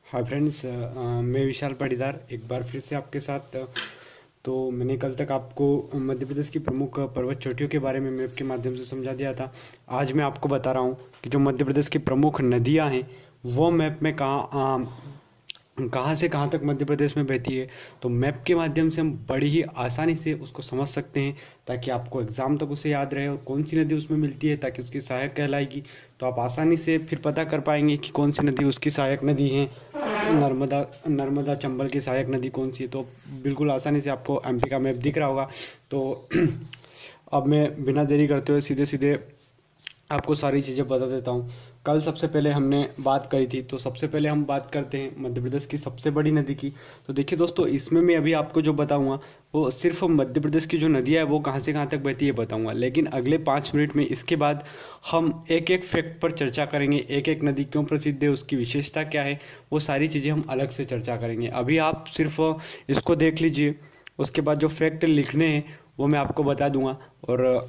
Hi friends, मैं विशाल पाटीदार एक बार फिर से आपके साथ। तो मैंने कल तक आपको मध्य प्रदेश की प्रमुख पर्वत चोटियों के बारे में मैप के माध्यम से समझा दिया था। आज मैं आपको बता रहा हूँ कि जो मध्य प्रदेश की प्रमुख नदियाँ हैं वो मैप में कहाँ से कहाँ तक मध्य प्रदेश में बहती है। तो मैप के माध्यम से हम बड़ी ही आसानी से उसको समझ सकते हैं ताकि आपको एग्जाम तक उसे याद रहे और कौन सी नदी उसमें मिलती है ताकि उसकी सहायक कहलाएगी। तो आप आसानी से फिर पता कर पाएंगे कि कौन सी नदी उसकी सहायक नदी है। नर्मदा चंबल की सहायक नदी कौन सी है। तो बिल्कुल आसानी से आपको एमपी का मैप दिख रहा होगा। तो अब मैं बिना देरी करते हुए सीधे सीधे आपको सारी चीज़ें बता देता हूँ। कल सबसे पहले हमने बात करी थी, तो सबसे पहले हम बात करते हैं मध्य प्रदेश की सबसे बड़ी नदी की। तो देखिए दोस्तों, इसमें मैं अभी आपको जो बताऊंगा वो सिर्फ मध्य प्रदेश की जो नदियाँ है वो कहाँ से कहाँ तक बहती है बताऊंगा, लेकिन अगले 5 मिनट में इसके बाद हम एक एक फैक्ट पर चर्चा करेंगे। एक एक नदी क्यों प्रसिद्ध है, उसकी विशेषता क्या है, वो सारी चीज़ें हम अलग से चर्चा करेंगे। अभी आप सिर्फ इसको देख लीजिए, उसके बाद जो फैक्ट लिखने हैं वो मैं आपको बता दूंगा और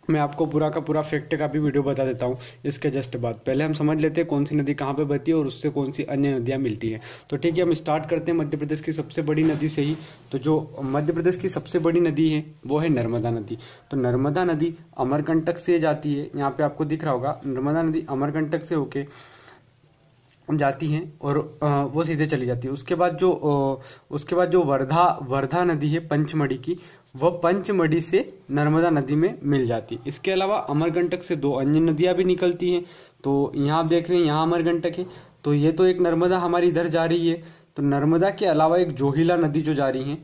मैं आपको पूरा का पूरा फैक्ट का भी वीडियो बता देता हूँ इसके जस्ट बाद। पहले हम समझ लेते हैं कौन सी नदी कहाँ पे बहती है और उससे कौन सी अन्य नदियाँ मिलती हैं। तो ठीक है, हम स्टार्ट करते हैं मध्य प्रदेश की सबसे बड़ी नदी से ही। तो जो मध्य प्रदेश की सबसे बड़ी नदी है वो है नर्मदा नदी। तो नर्मदा नदी अमरकंटक से जाती है, यहाँ पे आपको दिख रहा होगा नर्मदा नदी अमरकंटक से होके जाती हैं और वो सीधे चली जाती है। उसके बाद जो वर्धा नदी है पंचमढ़ी की, वह पंचमढ़ी से नर्मदा नदी में मिल जाती है। इसके अलावा अमरकंटक से 2 अन्य नदियां भी निकलती हैं। तो यहाँ आप देख रहे हैं, यहाँ अमरकंटक है, तो ये तो एक नर्मदा हमारी इधर जा रही है। तो नर्मदा के अलावा एक जोहिला नदी जो जा रही है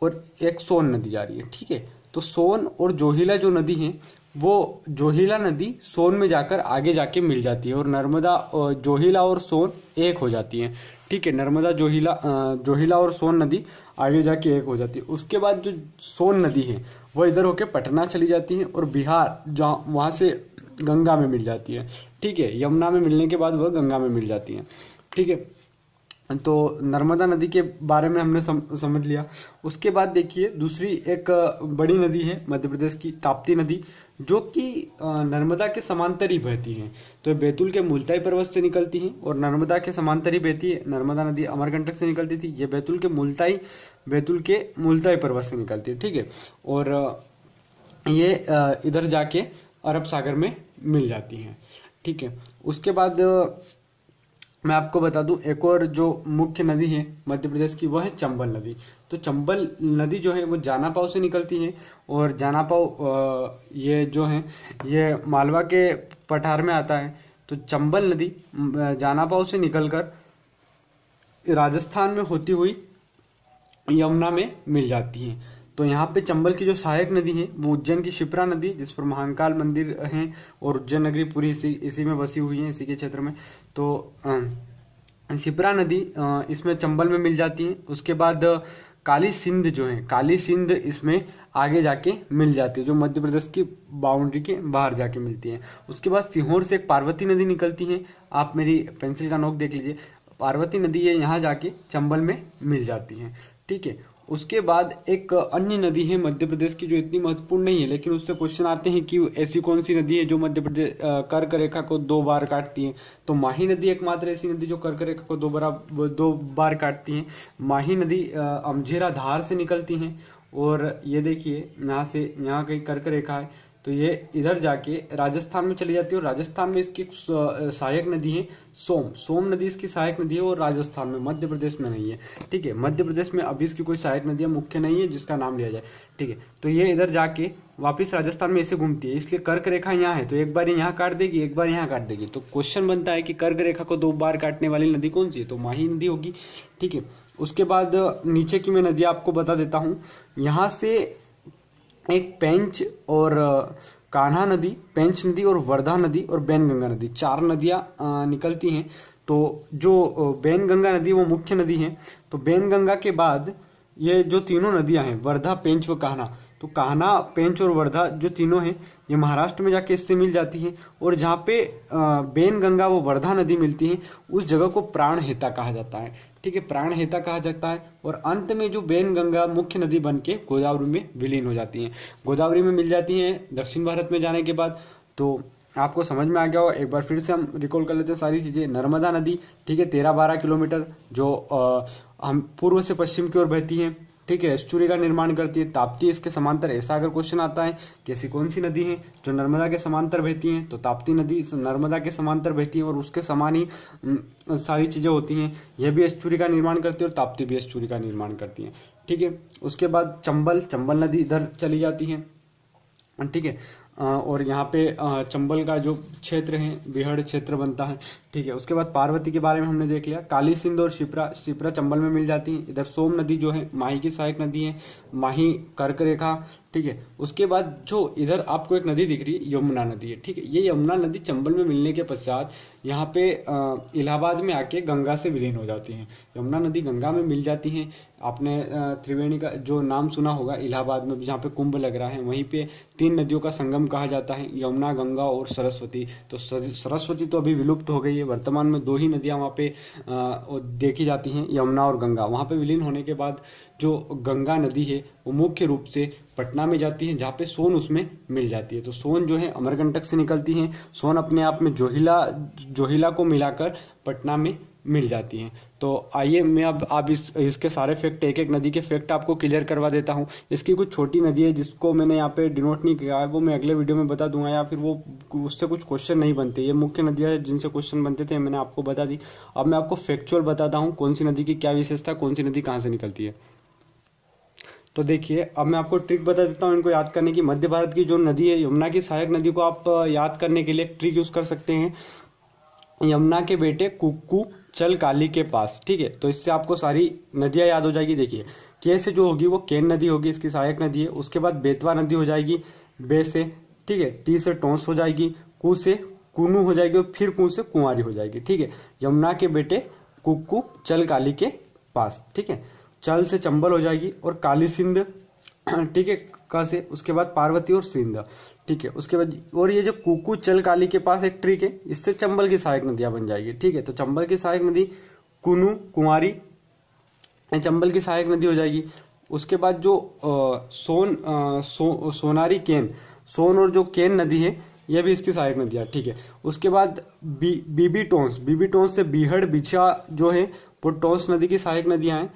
और एक सोन नदी जा रही है। ठीक है, तो सोन और जोहिला जो नदी है वो जोहिला नदी सोन में जाकर आगे जाके मिल जाती है और नर्मदा जोहिला और सोन एक हो जाती है। ठीक है, नर्मदा जोहिला और सोन नदी आगे जाके एक हो जाती है। उसके बाद जो सोन नदी है वो इधर होके पटना चली जाती है और बिहार जहाँ वहाँ से गंगा में मिल जाती है। ठीक है, यमुना में मिलने के बाद वह गंगा में मिल जाती है। ठीक है, तो नर्मदा नदी के बारे में हमने समझ लिया। उसके बाद देखिए दूसरी एक बड़ी नदी है मध्य प्रदेश की, ताप्ती नदी, जो कि नर्मदा के समांतर ही बहती है। तो ये बैतूल के मुल्ताई पर्वत से निकलती है और नर्मदा के समांतर ही बहती है। नर्मदा नदी अमरकंटक से निकलती थी, ये बैतूल के मुल्ताई पर्वत से निकलती है। ठीक है, और ये इधर जाके अरब सागर में मिल जाती हैं। ठीक है, उसके बाद मैं आपको बता दूं एक और जो मुख्य नदी है मध्य प्रदेश की, वह है चंबल नदी। तो चंबल नदी जो है वो जानापाव से निकलती है और जानापाव ये जो है ये मालवा के पठार में आता है। तो चंबल नदी जानापाव से निकलकर राजस्थान में होती हुई यमुना में मिल जाती है। तो यहाँ पे चंबल की जो सहायक नदी है वो उज्जैन की शिप्रा नदी, जिस पर महाकाल मंदिर है और उज्जैन नगरी पूरी इसी में बसी हुई है, इसी के क्षेत्र में। तो शिप्रा नदी इसमें चंबल में मिल जाती है। उसके बाद काली सिंध जो है, काली सिंध इसमें आगे जाके मिल जाती है, जो मध्य प्रदेश की बाउंड्री के बाहर जाके मिलती है। उसके बाद सीहोर से एक पार्वती नदी निकलती है, आप मेरी पेंसिल का नोक देख लीजिए, पार्वती नदी ये यहाँ जाके चंबल में मिल जाती है। ठीक है, उसके बाद एक अन्य नदी है मध्य प्रदेश की जो इतनी महत्वपूर्ण नहीं है, लेकिन उससे क्वेश्चन आते हैं कि ऐसी कौन सी नदी है जो मध्य प्रदेश कर्क रेखा को 2 बार काटती है। तो माही नदी एकमात्र ऐसी नदी जो कर्क रेखा को 2 बार काटती है। माही नदी अमझेरा धार से निकलती है और ये देखिए यहाँ कहीं कर्क रेखा है, तो ये इधर जाके राजस्थान में चली जाती है और राजस्थान में इसकी सहायक नदी है सोम नदी इसकी सहायक नदी है और राजस्थान में, मध्य प्रदेश में नहीं है। ठीक है, मध्य प्रदेश में अभी इसकी कोई सहायक नदियां मुख्य नहीं है जिसका नाम लिया जाए। ठीक है, तो ये इधर जाके वापिस राजस्थान में ऐसे घूमती है, इसलिए कर्क रेखा यहाँ है, तो एक बार यहाँ काट देगी, एक बार यहाँ काट देगी। तो क्वेश्चन बनता है कि कर्क रेखा को 2 बार काटने वाली नदी कौन सी है, तो माही नदी होगी। ठीक है, उसके बाद नीचे की मैं नदी आपको बता देता हूँ। यहाँ से एक पेंच और कान्हा नदी, पेंच नदी और वर्धा नदी और बैनगंगा नदी, 4 नदियां निकलती हैं। तो जो बैनगंगा नदी वो मुख्य नदी है। तो बैनगंगा के बाद ये जो तीनों नदियां हैं, वर्धा, पेंच व कान्हा, तो कान्हा, पेंच और वर्धा जो तीनों हैं ये महाराष्ट्र में जाके इससे मिल जाती हैं और जहाँ पे बैनगंगा वो वर्धा नदी मिलती है उस जगह को प्राणहिता कहा जाता है। ठीक है, प्राणहिता कहा जाता है और अंत में जो बैनगंगा मुख्य नदी बन के गोदावरी में विलीन हो जाती है, गोदावरी में मिल जाती है दक्षिण भारत में जाने के बाद। तो आपको समझ में आ गया हो। एक बार फिर से हम रिकॉल कर लेते हैं सारी चीज़ें। नर्मदा नदी, ठीक है, 13-12 किलोमीटर जो हम पूर्व से पश्चिम की ओर बहती है, ठीक है, एस्चुरी का निर्माण करती है। ताप्ती इसके समांतर, ऐसा अगर क्वेश्चन आता है कि ऐसी कौन सी नदी है जो नर्मदा के समांतर बहती हैं, तो ताप्ती नदी नर्मदा के समांतर बहती है और उसके समान ही सारी चीज़ें होती हैं। यह भी एस्चुरी का निर्माण करती है और ताप्ती भी एस्चुरी का निर्माण करती है, ठीक है। उसके बाद चंबल नदी इधर चली जाती है, ठीक है, और यहाँ पे चंबल का जो क्षेत्र है बिहड़ क्षेत्र बनता है, ठीक है। उसके बाद पार्वती के बारे में हमने देख लिया। काली सिंध और शिप्रा चंबल में मिल जाती है। इधर सोम नदी जो है माही की सहायक नदी है, माही कर्क रेखा, ठीक है। उसके बाद जो इधर आपको एक नदी दिख रही है यमुना नदी है, ठीक है। ये यमुना नदी चंबल में मिलने के पश्चात यहाँ पे इलाहाबाद में आके गंगा से विलीन हो जाती है। यमुना नदी गंगा में मिल जाती है। आपने त्रिवेणी का जो नाम सुना होगा, इलाहाबाद में जहाँ पे कुंभ लग रहा है, वहीं पे 3 नदियों का संगम कहा जाता है, यमुना, गंगा और सरस्वती। तो सरस्वती तो अभी विलुप्त हो गई है। वर्तमान में 2 ही नदियां वहाँ पे देखी जाती हैं, यमुना और गंगा। वहाँ पे विलीन होने के बाद जो गंगा नदी है वो मुख्य रूप से पटना में जाती है, जहाँ पे सोन उसमें मिल जाती है। तो सोन जो है अमरकंटक से निकलती है। सोन अपने आप में जोहिला को मिलाकर पटना में मिल जाती हैं। तो आइए मैं अब आप इसके सारे फैक्ट, एक एक नदी के फैक्ट आपको क्लियर करवा देता हूँ। इसकी कुछ छोटी नदी है जिसको मैंने यहाँ पे डिनोट नहीं किया है, वो मैं अगले वीडियो में बता दूंगा, या फिर वो उससे कुछ क्वेश्चन नहीं बनते। ये मुख्य नदियाँ है जिनसे क्वेश्चन बनते थे, मैंने आपको बता दी। अब मैं आपको फैक्चुअल बताता हूँ कौन सी नदी की क्या विशेषता, कौन सी नदी कहाँ से निकलती है। तो देखिए, अब मैं आपको ट्रिक बता देता हूँ इनको याद करने की। मध्य भारत की जो नदी है यमुना की सहायक नदी को आप याद करने के लिए ट्रिक यूज कर सकते हैं। यमुना के बेटे कुक्कू चल काली के पास, ठीक है। तो इससे आपको सारी नदियां याद हो जाएगी। देखिए, के से जो होगी वो केन नदी होगी, इसकी सहायक नदी है। उसके बाद बेतवा नदी हो जाएगी बे से, ठीक है। टी से टोंस हो जाएगी, कू से कुनू हो जाएगी और फिर कू से कुंवारी हो जाएगी, ठीक है। यमुना के बेटे कुक्कू चल काली के पास, ठीक है। चल से चंबल हो जाएगी और काली सिंध, ठीक है, क से। उसके बाद पार्वती और सिंध, ठीक है। उसके बाद और ये जो कुकू चल काली के पास एक ट्रिक है, इससे चंबल की सहायक नदियां बन जाएगी, ठीक है। तो चंबल की सहायक नदी कुनू कुंवारी चंबल की सहायक नदी हो जाएगी। उसके बाद जो सोनारी केन, सोन और जो केन नदी है यह भी इसकी सहायक नदियां, ठीक है। उसके बाद बीबी टोंस से बीहड़ बिछा जो है वो टोंस नदी की सहायक नदियां हैं।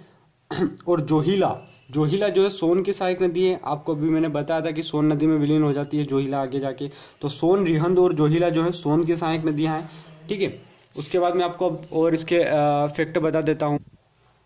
और जोहिला जो है सोन की सहायक नदी है। आपको अभी मैंने बताया था कि सोन नदी में विलीन हो जाती है जोहिला आगे जाके। तो सोन, रिहंद और जोहिला जो है सोन की सहायक नदियां हैं, ठीक है। उसके बाद मैं आपको अब और इसके फैक्ट बता देता हूँ।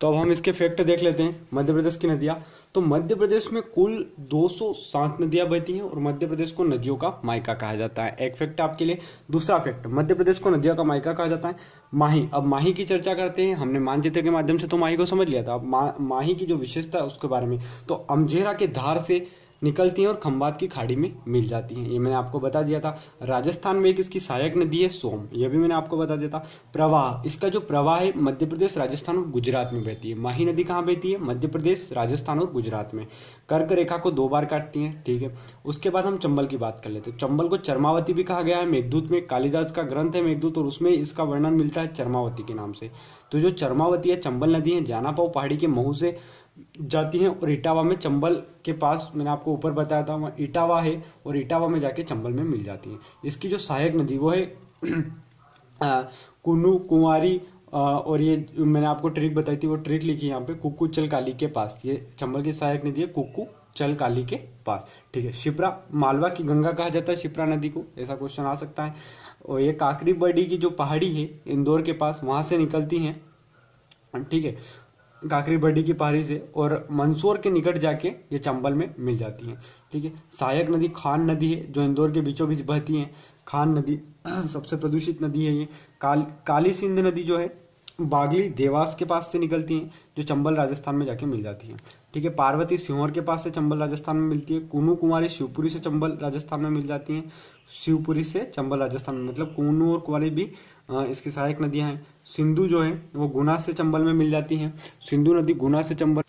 तो अब हम इसके फैक्ट देख लेते हैं मध्य प्रदेश की नदियां। तो मध्य प्रदेश में कुल 207 नदियां बहती हैं और मध्य प्रदेश को नदियों का मायका कहा जाता है। एक फैक्ट आपके लिए। दूसरा फैक्ट, मध्य प्रदेश को नदियों का मायका कहा जाता है। माही, अब माही की चर्चा करते हैं। हमने मानचित्र के माध्यम से तो माही को समझ लिया था। अब माही की जो विशेषता है उसके बारे में, तो अमझेरा के धार से निकलती हैं और खंबात की खाड़ी में मिल जाती हैं, ये मैंने आपको बता दिया था। राजस्थान में एक इसकी सहायक नदी है सोम, ये भी मैंने आपको बता दिया था। प्रवाह, इसका जो प्रवाह है मध्य प्रदेश, राजस्थान और गुजरात में बहती है। माही नदी कहाँ बहती है? मध्य प्रदेश, राजस्थान और गुजरात में। कर्क रेखा को 2 बार काटती है, ठीक है। उसके बाद हम चंबल की बात कर लेते हैं। चंबल को चरमावती भी कहा गया है। मेघदूत में, कालिदास का ग्रंथ है मेघदूत, और उसमें इसका वर्णन मिलता है चरमावती के नाम से। तो जो चरमावती है चंबल नदी है, जानापाव पहाड़ी के महू से जाती हैं और इटावा में, चंबल के पास मैंने आपको ऊपर बताया था वहाँ इटावा है, और इटावा में जाके चंबल में मिल जाती है। इसकी जो सहायक नदी वो है कुन्नू, कुंवारी, और ये मैंने आपको ट्रिक बताई थी, वो ट्रिक लिखी यहाँ पे, कुक्कू चल काली के पास। ये चंबल की सहायक नदी है, कुक्कू चल काली के पास, ठीक है। शिप्रा, मालवा की गंगा कहा जाता है शिप्रा नदी को, ऐसा क्वेश्चन आ सकता है। और ये काकरी बर्डी की जो पहाड़ी है इंदौर के पास, वहां से निकलती है, ठीक है, काकरी बर्डी की पहाड़ी से, और मंदसौर के निकट जाके ये चंबल में मिल जाती हैं, ठीक है। सहायक नदी खान नदी है, जो इंदौर के बीचों बीच बहती है। खान नदी सबसे प्रदूषित नदी है ये। काली सिंध नदी जो है बागली, देवास के पास से निकलती हैं, जो चंबल राजस्थान में जाके मिल जाती है, ठीक है। पार्वती सीहोर के पास से चंबल राजस्थान में मिलती है। कुनू कुमारी शिवपुरी से चंबल राजस्थान में मिल जाती हैं। शिवपुरी से चंबल राजस्थान में, मतलब कुनू और कुमारी भी इसकी सहायक नदियां हैं। सिंधु जो है वो गुना से चंबल में मिल जाती हैं। सिंधु नदी गुना से चंबल।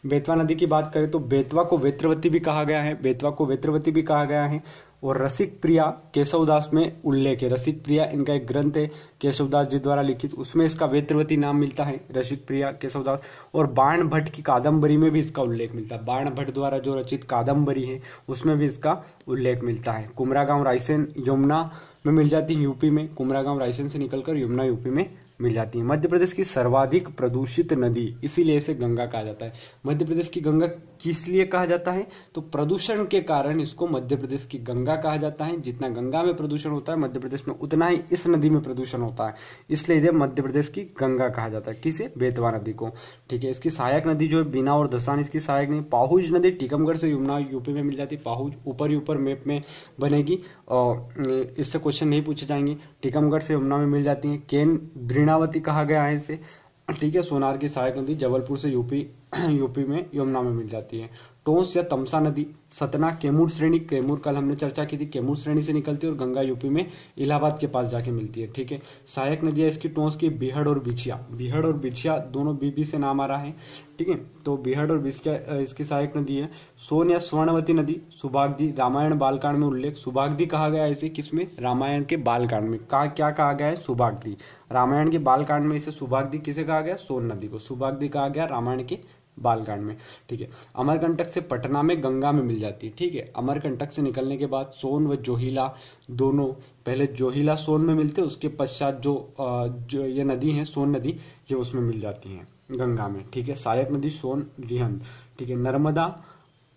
बेतवा नदी की बात करें तो बेतवा को वेत्रवती भी कहा गया है, बेतवा को वेत्रवती भी कहा गया है। और रसिक प्रिया केशवदास में उल्लेख है। रसिक प्रिया इनका एक ग्रंथ है केशवदास जी द्वारा लिखित, उसमें इसका वेत्रवती नाम मिलता है रसिक प्रिया केशवदास। और बाण भट्ट की कादम्बरी में भी इसका उल्लेख मिलता है। बाण भट्ट द्वारा जो रचित कादम्बरी है उसमें भी इसका उल्लेख मिलता है। कुमरागांव रायसेन यमुना में मिल जाती है यूपी में। कुमरागांव रायसेन से निकलकर यमुना यूपी में मिल जाती है। मध्य प्रदेश की सर्वाधिक प्रदूषित नदी, इसीलिए इसे गंगा कहा जाता है। मध्य प्रदेश की गंगा किस लिए कहा जाता है? तो प्रदूषण के कारण इसको मध्य प्रदेश की गंगा कहा जाता है। जितना गंगा में प्रदूषण होता है मध्य प्रदेश में उतना ही इस नदी में प्रदूषण होता है, इसलिए इसे मध्य प्रदेश की गंगा कहा जाता है। किसे? बेतवा नदी को। ठीक है, इसकी सहायक नदी जो है बीना और दसान इसकी सहायक नदी। पाहुज नदी टीकमगढ़ से यमुना यूपी में मिल जाती है। पाहुज ऊपर मैप में बनेगी और इससे क्वेश्चन नहीं पूछे जाएंगे। टीकमगढ़ से यमुना में मिल जाती है। केन द्रिणावती कहा गया है इसे। ठीक है, सोनार की सहायक नदी जबलपुर से यूपी में यमुना में मिल जाती है। टोंस या तमसा नदी सतना कैमूर श्रेणी, कैमूर कल हमने चर्चा की थी, कैमूर श्रेणी से निकलती है और गंगा यूपी में इलाहाबाद के पास जाके मिलती है। ठीक है, सहायक नदियां इसकी टोंस की बीहड़ और बिछिया। बीहड़ और बिछिया दोनों बीबी से नाम आ रहा है। ठीक है, तो बीहड़ और बिछिया इसकी सहायक नदी है। सोन या स्वर्णवती नदी सुभागदी, रामायण बालकांड में उल्लेख। सुभागदी कहा गया है इसे किसमें? रामायण के बालकांड में। क्या कहा गया है? सुभागदी। रामायण के बालकांड में इसे सुभागदी किसे कहा गया? सोन नदी को सुभागदी कहा गया रामायण के बालकांड में। ठीक है, अमरकंटक से पटना में गंगा में मिल जाती है। ठीक है, अमरकंटक से निकलने के बाद सोन व जोहिला दोनों, पहले जोहिला सोन में मिलते, उसके पश्चात जो ये नदी है सोन नदी, ये उसमें मिल जाती है गंगा में। ठीक है, सहायक नदी सोन रिहंद। ठीक है, नर्मदा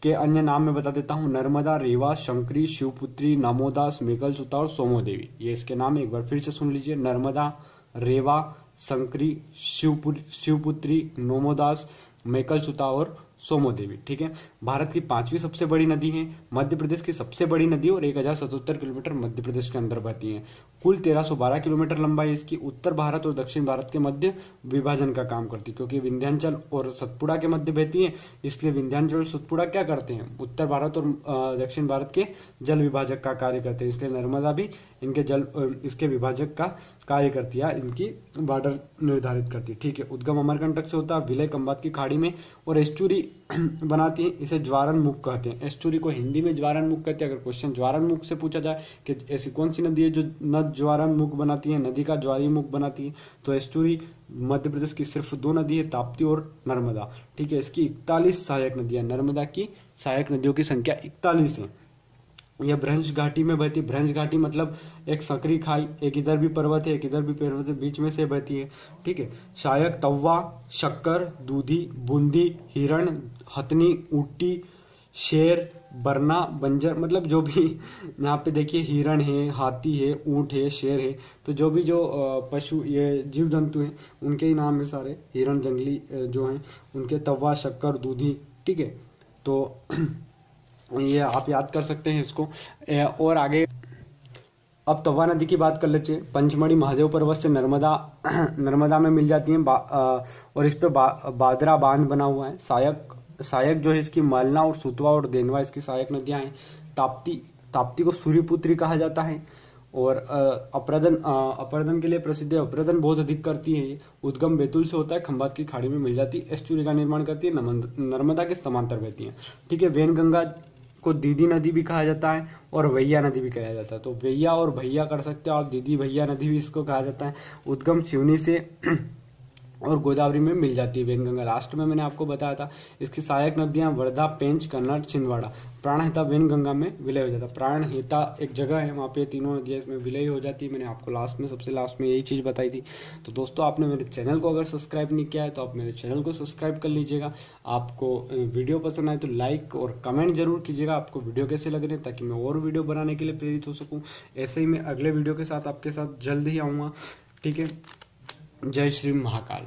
के अन्य नाम मैं बता देता हूँ। नर्मदा, रेवा, शंकरी, शिवपुत्री, नमोदास, मेकलसुता और सोमोदेवी, ये इसके नाम एक बार फिर से सुन लीजिए। नर्मदा, रेवा, शंकरी, शिवपुत्री, नमोदास, मेकलसुता और सोमोदेवी। ठीक है, भारत की 5वीं सबसे बड़ी नदी है। मध्य प्रदेश की सबसे बड़ी नदी और 1077 किलोमीटर मध्य प्रदेश के अंदर बहती है। कुल 1312 किलोमीटर लंबाई इसकी। उत्तर भारत और दक्षिण भारत के मध्य विभाजन का काम करती है, क्योंकि विंध्याचल और सतपुड़ा के मध्य बहती है, इसलिए विंध्याचल और सतपुड़ा क्या करते हैं? उत्तर भारत और दक्षिण भारत के जल विभाजक का कार्य करते हैं। इसलिए नर्मदा भी इसके विभाजक का कार्य करती है, इनकी बॉर्डर निर्धारित करती है। ठीक है, उद्गम अमरकंटक से होता है, विलय खंबात की खाड़ी में, और एस्चुरी बनाती है। इसे ज्वारनमुख कहते हैं। एस्चुरी को हिंदी में ज्वारनमुख कहते हैं। अगर क्वेश्चन ज्वारनमुख से पूछा जाए कि ऐसी कौन सी नदी है जो न ज्वारनमुख बनाती है, नदी का ज्वारीमुख बनाती है, तो एस्चुरी मध्य प्रदेश की सिर्फ 2 नदी है, ताप्ती और नर्मदा। ठीक है, इसकी 41 सहायक नदियां। नर्मदा की सहायक नदियों की संख्या 41 है। यह भ्रंश घाटी में बहती है। भ्रंश घाटी मतलब एक सकरी खाई, एक इधर भी पर्वत है एक इधर भी पर्वत है, बीच में से बहती है। ठीक है, शायक, तवा, शक्कर, दूधी, बूंदी, हिरण, हथनी, ऊटी, शेर, बरना, बंजर, मतलब जो भी यहाँ पे देखिए हिरण है, हाथी है, ऊंट है, शेर है, तो जो भी पशु ये जीव जंतु हैं उनके ही नाम है सारे। हिरण जंगली जो हैं उनके, तवा, शक्कर, दूधी। ठीक है, तो ये आप याद कर सकते हैं इसको। और आगे अब तवा नदी की बात कर लेते हैं। पंचमढ़ी महादेव पर्वत से नर्मदा में मिल जाती है और इस पे बादरा बांध बना हुआ है। सहायक जो है इसकी मालना और सुतवा और देनवा इसकी सहायक नदियां हैं। ताप्ती को सूर्यपुत्री कहा जाता है। और अपरदन के लिए प्रसिद्ध है। अपरदन बहुत अधिक करती है ये। उद्गम बैतूल से होता है, खंबात की खाड़ी में मिल जाती है। एस्चुरी का निर्माण करती है, नर्मदा के समांतर बहती है। ठीक है, वैनगंगा को दीदी नदी भी कहा जाता है और भैया नदी भी कहा जाता है। तो भैया और भैया कर सकते हो आप, दीदी भैया नदी भी इसको कहा जाता है। उद्गम सिवनी से और गोदावरी में मिल जाती है वैनगंगा। लास्ट में मैंने आपको बताया था इसकी सहायक नदियां वर्धा, पेंच, कन्नड़, छिंदवाड़ा। प्राणहिता वैनगंगा में विलय हो जाता है। प्राणहिता एक जगह है, वहाँ पे तीनों नदियां इसमें विलय हो जाती है। मैंने आपको सबसे लास्ट में यही चीज़ बताई थी। तो दोस्तों, आपने मेरे चैनल को अगर सब्सक्राइब नहीं किया है तो आप मेरे चैनल को सब्सक्राइब कर लीजिएगा। आपको वीडियो पसंद आए तो लाइक और कमेंट जरूर कीजिएगा आपको वीडियो कैसे लग रहे हैं, ताकि मैं और वीडियो बनाने के लिए प्रेरित हो सकूँ। ऐसे ही मैं अगले वीडियो के साथ आपके साथ जल्द ही आऊँगा। ठीक है, जय श्री महाकाल।